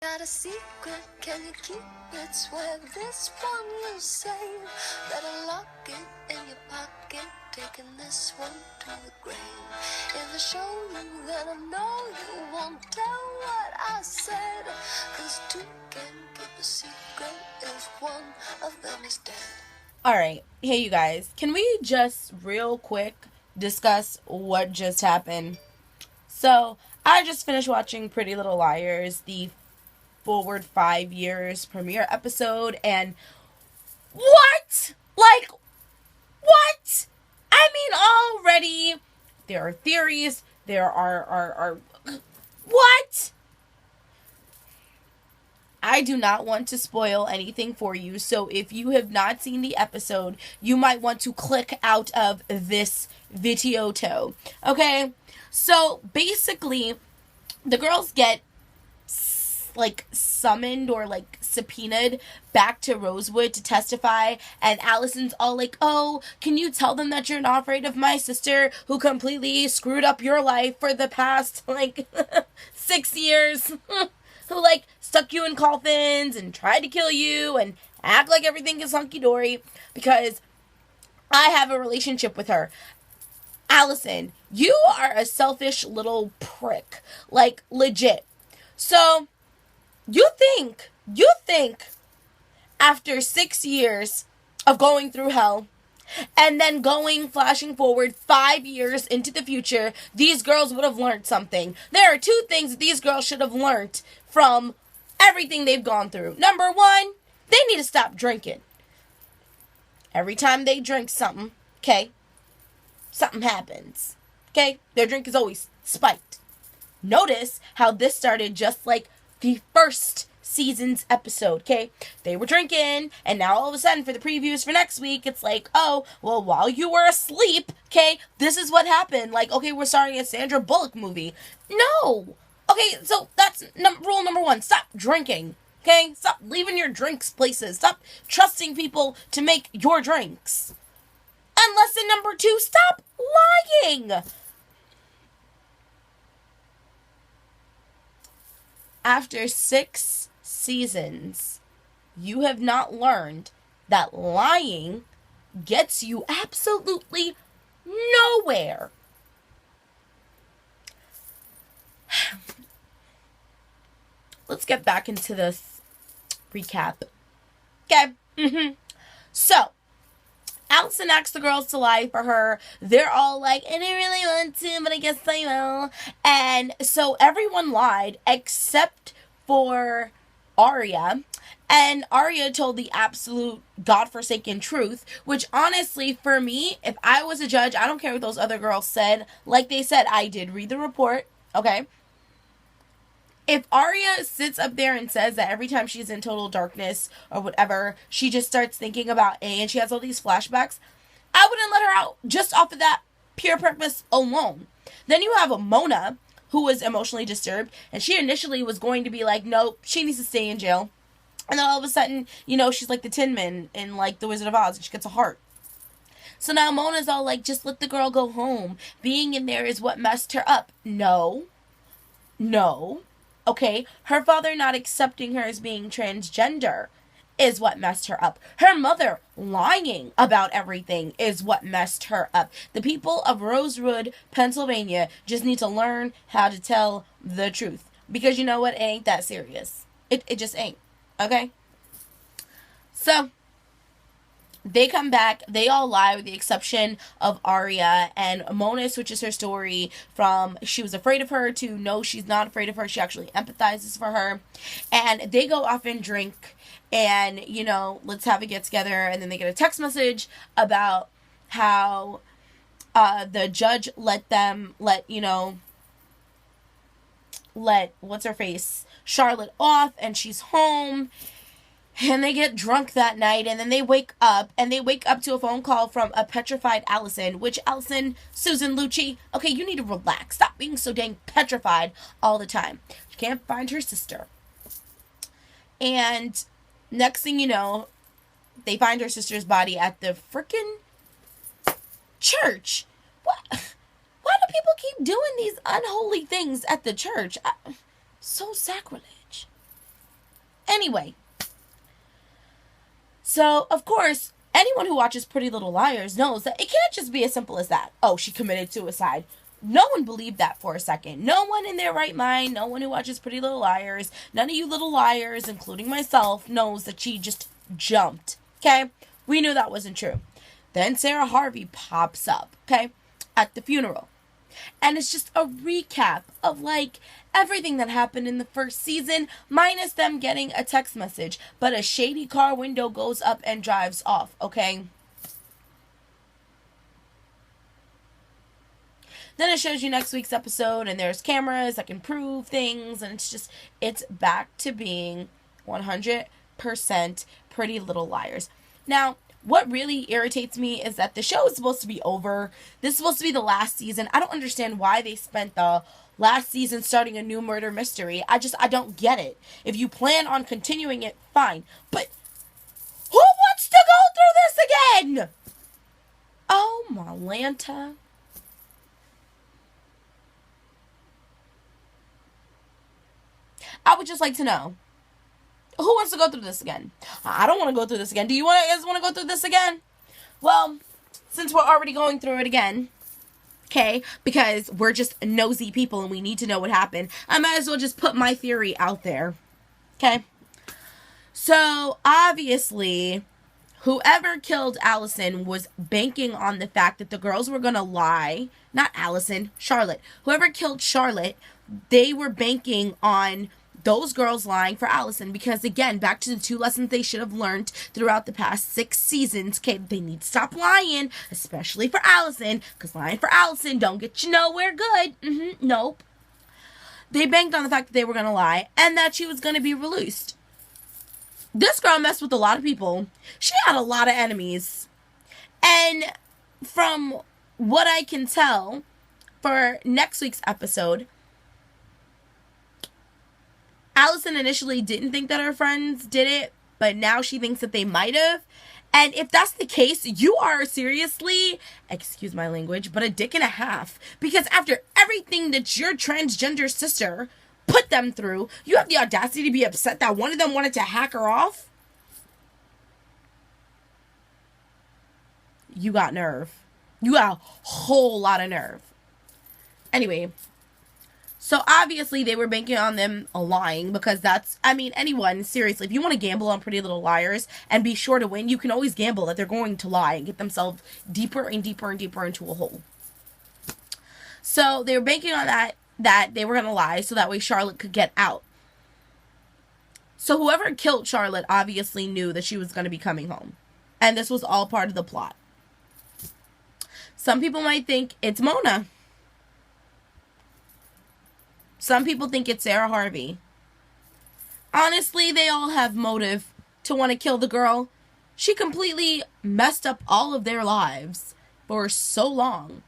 Got a secret, can you keep it? Swear this one you'll save. Better lock it in your pocket, taking this one to the grave. If I show you, then I know you won't tell what I said. 'Cause two can keep a secret if one of them is dead. Alright, hey you guys, can we just real quick discuss what just happened? So, I just finished watching Pretty Little Liars, the Forward 5 Years premiere episode, and what? Like, what? I mean, already, there are theories, there are what? I do not want to spoil anything for you, so if you have not seen the episode, you might want to click out of this video too. Okay? So basically, the girls get like summoned or like subpoenaed back to Rosewood to testify, and Allison's all like, oh, can you tell them that you're not afraid of my sister who completely screwed up your life for the past like 6 years? Who like stuck you in coffins and tried to kill you and act like everything is hunky-dory because I have a relationship with her. Allison, you are a selfish little prick. Like, legit. So, you think after 6 years of going through hell and then flashing forward 5 years into the future, these girls would have learned something. There are two things that these girls should have learned from everything they've gone through. Number one, they need to stop drinking. Every time they drink something, okay, something happens. Okay, their drink is always spiked. Notice how this started just like the first season's episode, okay? They were drinking, and now all of a sudden for the previews for next week, it's like, oh, well, while you were asleep, okay, this is what happened. Like, okay, we're starting a Sandra Bullock movie. No! Okay, so that's rule number one. Stop drinking, okay? Stop leaving your drinks places. Stop trusting people to make your drinks. And lesson number two, stop lying! After 6 seasons, you have not learned that lying gets you absolutely nowhere. Let's get back into this recap. Okay. So, Allison asked the girls to lie for her. They're all like, I didn't really want to, but I guess I will. And so everyone lied except for Arya. And Arya told the absolute godforsaken truth, which honestly, for me, if I was a judge, I don't care what those other girls said. Like they said, I did read the report, okay? If Arya sits up there and says that every time she's in total darkness or whatever, she just starts thinking about A and she has all these flashbacks, I wouldn't let her out just off of that pure purpose alone. Then you have a Mona who was emotionally disturbed, and she initially was going to be like, nope, she needs to stay in jail. And then all of a sudden, you know, she's like the Tin Man in like The Wizard of Oz, and she gets a heart. So now Mona's all like, just let the girl go home. Being in there is what messed her up. No. Okay, her father not accepting her as being transgender is what messed her up. Her mother lying about everything is what messed her up. The people of Rosewood, Pennsylvania just need to learn how to tell the truth. Because you know what? It ain't that serious. It just ain't. Okay? So, they come back, they all lie with the exception of Arya, and Mona switches her story from she was afraid of her to no, she's not afraid of her, she actually empathizes for her. And they go off and drink, and, you know, let's have a get together, and then they get a text message about how the judge let what's her face, Charlotte off, and she's home. And they get drunk that night, and then they wake up to a phone call from a petrified Allison, which Allison, Susan Lucci, okay, you need to relax. Stop being so dang petrified all the time. She can't find her sister. And next thing you know, they find her sister's body at the frickin' church. What? Why do people keep doing these unholy things at the church? So sacrilege. Anyway, so, of course, anyone who watches Pretty Little Liars knows that it can't just be as simple as that. Oh, she committed suicide. No one believed that for a second. No one in their right mind, no one who watches Pretty Little Liars, none of you little liars, including myself, knows that she just jumped. Okay? We knew that wasn't true. Then Sarah Harvey pops up, okay, at the funeral. And it's just a recap of, like, everything that happened in the first season, minus them getting a text message. But a shady car window goes up and drives off, okay? Then it shows you next week's episode, and there's cameras that can prove things, and it's back to being 100% Pretty Little Liars. Now, what really irritates me is that the show is supposed to be over. This is supposed to be the last season. I don't understand why they spent the last season starting a new murder mystery. I don't get it. If you plan on continuing it, fine. But who wants to go through this again? Oh, Malanta. I would just like to know, who wants to go through this again? I don't want to go through this again. Do you guys want to go through this again? Well, since we're already going through it again, okay, because we're just nosy people and we need to know what happened, I might as well just put my theory out there. Okay? So, obviously, whoever killed Allison was banking on the fact that the girls were going to lie. Not Allison, Charlotte. Whoever killed Charlotte, they were banking on those girls lying for Allison, because again, back to the 2 lessons they should have learned throughout the past 6 seasons. Okay, they need to stop lying, especially for Allison, because lying for Allison don't get you nowhere good. Nope. They banked on the fact that they were going to lie and that she was going to be released. This girl messed with a lot of people. She had a lot of enemies. And from what I can tell, for next week's episode, Allison initially didn't think that her friends did it, but now she thinks that they might have. And if that's the case, you are seriously, excuse my language, but a dick and a half. Because after everything that your transgender sister put them through, you have the audacity to be upset that one of them wanted to hack her off? You got nerve. You got a whole lot of nerve. Anyway, so obviously they were banking on them lying, because anyone, seriously, if you want to gamble on Pretty Little Liars and be sure to win, you can always gamble that they're going to lie and get themselves deeper and deeper and deeper into a hole. So they were banking on that they were going to lie so that way Charlotte could get out. So whoever killed Charlotte obviously knew that she was going to be coming home. And this was all part of the plot. Some people might think it's Mona. Some people think it's Sarah Harvey. Honestly, they all have motive to want to kill the girl. She completely messed up all of their lives for so long.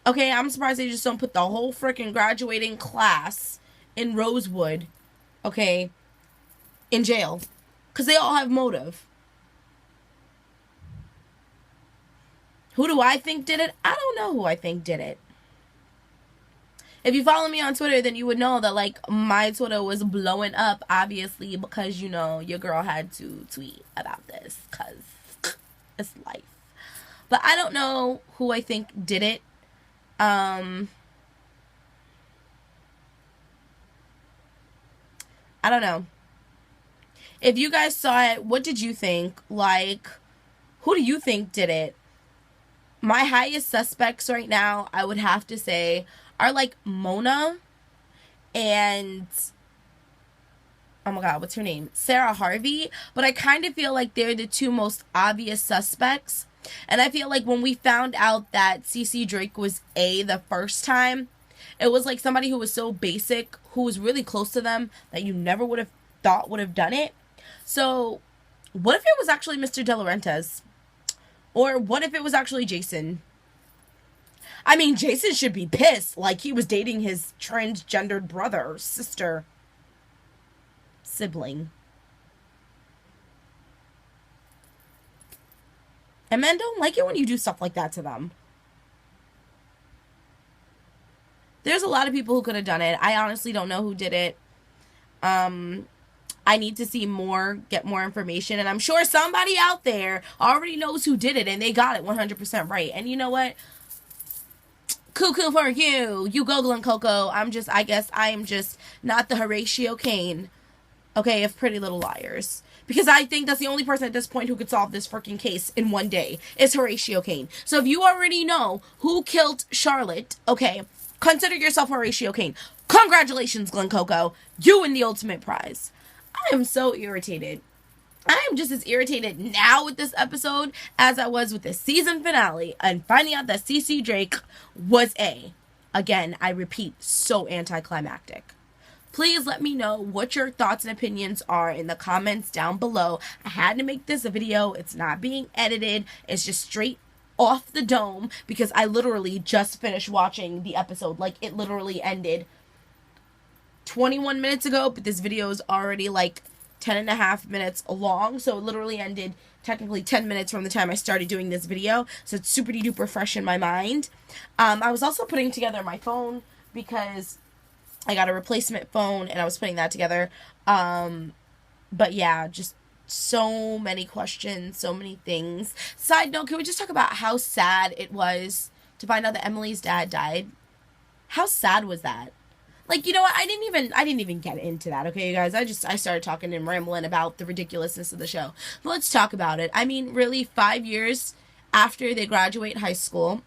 Okay, I'm surprised they just don't put the whole freaking graduating class in Rosewood, okay, in jail. Because they all have motive. Who do I think did it? I don't know who I think did it. If you follow me on Twitter, then you would know that, like, my Twitter was blowing up, obviously, because, you know, your girl had to tweet about this, because it's life. But I don't know who I think did it. I don't know. If you guys saw it, what did you think? Like, who do you think did it? My highest suspects right now, I would have to say, are like Mona and, oh my god, what's her name? Sarah Harvey. But I kind of feel like they're the 2 most obvious suspects. And I feel like when we found out that CC Drake was the first time, it was like somebody who was so basic, who was really close to them, that you never would have thought would have done it. So what if it was actually Mr. De Laurentiis? Or what if it was actually Jason? I mean, Jason should be pissed. Like, he was dating his transgendered brother, sister, sibling. And men don't like it when you do stuff like that to them. There's a lot of people who could have done it. I honestly don't know who did it. I need to see more, get more information. And I'm sure somebody out there already knows who did it and they got it 100% right. And you know what? Cuckoo for you. You go, Glen Coco. I guess I am just not the Horatio Kane, okay, of Pretty Little Liars. Because I think that's the only person at this point who could solve this freaking case in one day is Horatio Kane. So if you already know who killed Charlotte, okay, consider yourself Horatio Kane. Congratulations, Glen Coco. You win the ultimate prize. I am so irritated. I am just as irritated now with this episode as I was with the season finale and finding out that CC Drake was again, I repeat, so anticlimactic. Please let me know what your thoughts and opinions are in the comments down below. I had to make this a video. It's not being edited. It's just straight off the dome because I literally just finished watching the episode. Like, it literally ended 21 minutes ago, but this video is already like 10 and a half minutes long, so it literally ended technically 10 minutes from the time I started doing this video, so it's super duper fresh in my mind. I was also putting together my phone because I got a replacement phone and I was putting that together. But yeah, just so many questions, so many things. Side note, can we just talk about how sad it was to find out that Emily's dad died? How sad was that? Like, you know what? I didn't even get into that, okay, you guys? I started talking and rambling about the ridiculousness of the show. But let's talk about it. I mean, really, 5 years after they graduate high school,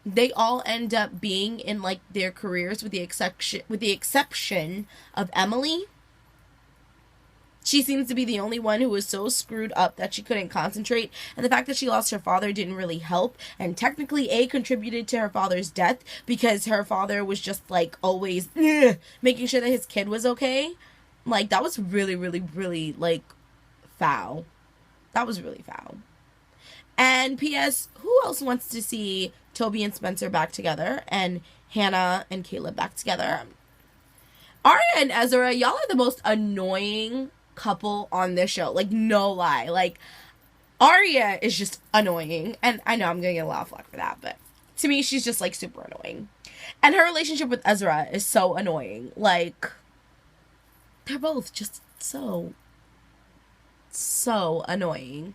they all end up being in, like, their careers with the exception of Emily. She seems to be the only one who was so screwed up that she couldn't concentrate. And the fact that she lost her father didn't really help. And technically, contributed to her father's death because her father was just, like, always making sure that his kid was okay. Like, that was really, really, really, like, foul. That was really foul. And P.S., who else wants to see Toby and Spencer back together and Hannah and Caleb back together? Arya and Ezra, y'all are the most annoying couple on this show. Like, no lie. Like, Arya is just annoying. And I know I'm gonna get a lot of flack for that, but to me, she's just, like, super annoying. And her relationship with Ezra is so annoying. Like, they're both just so annoying.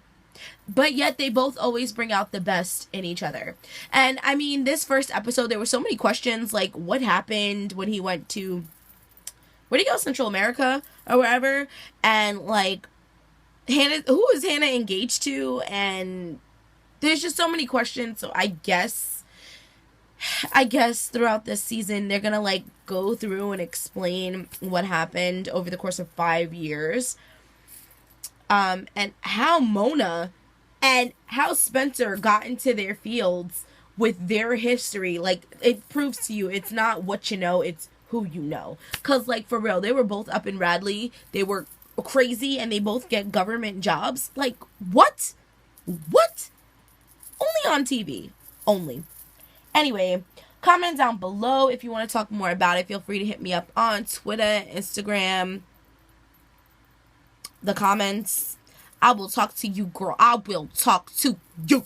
But yet they both always bring out the best in each other. And I mean, this first episode, there were so many questions, like, what happened when he went to, where'd he go, Central America or wherever? And, like, Hannah, who was Hannah engaged to? And there's just so many questions. So I guess throughout this season, they're gonna, like, go through and explain what happened over the course of 5 years. And how Mona and how Spencer got into their fields with their history. Like, it proves to you it's not what you know, it's who you know. Because, like, for real, they were both up in Radley. They were crazy, and they both get government jobs. Like, what? What? Only on TV. Only. Anyway, comment down below if you want to talk more about it. Feel free to hit me up on Twitter, Instagram, the comments. I will talk to you, girl. I will talk to you.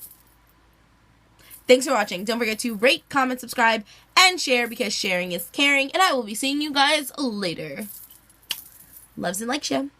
Thanks for watching. Don't forget to rate, comment, subscribe, and share because sharing is caring. And I will be seeing you guys later. Loves and likes you.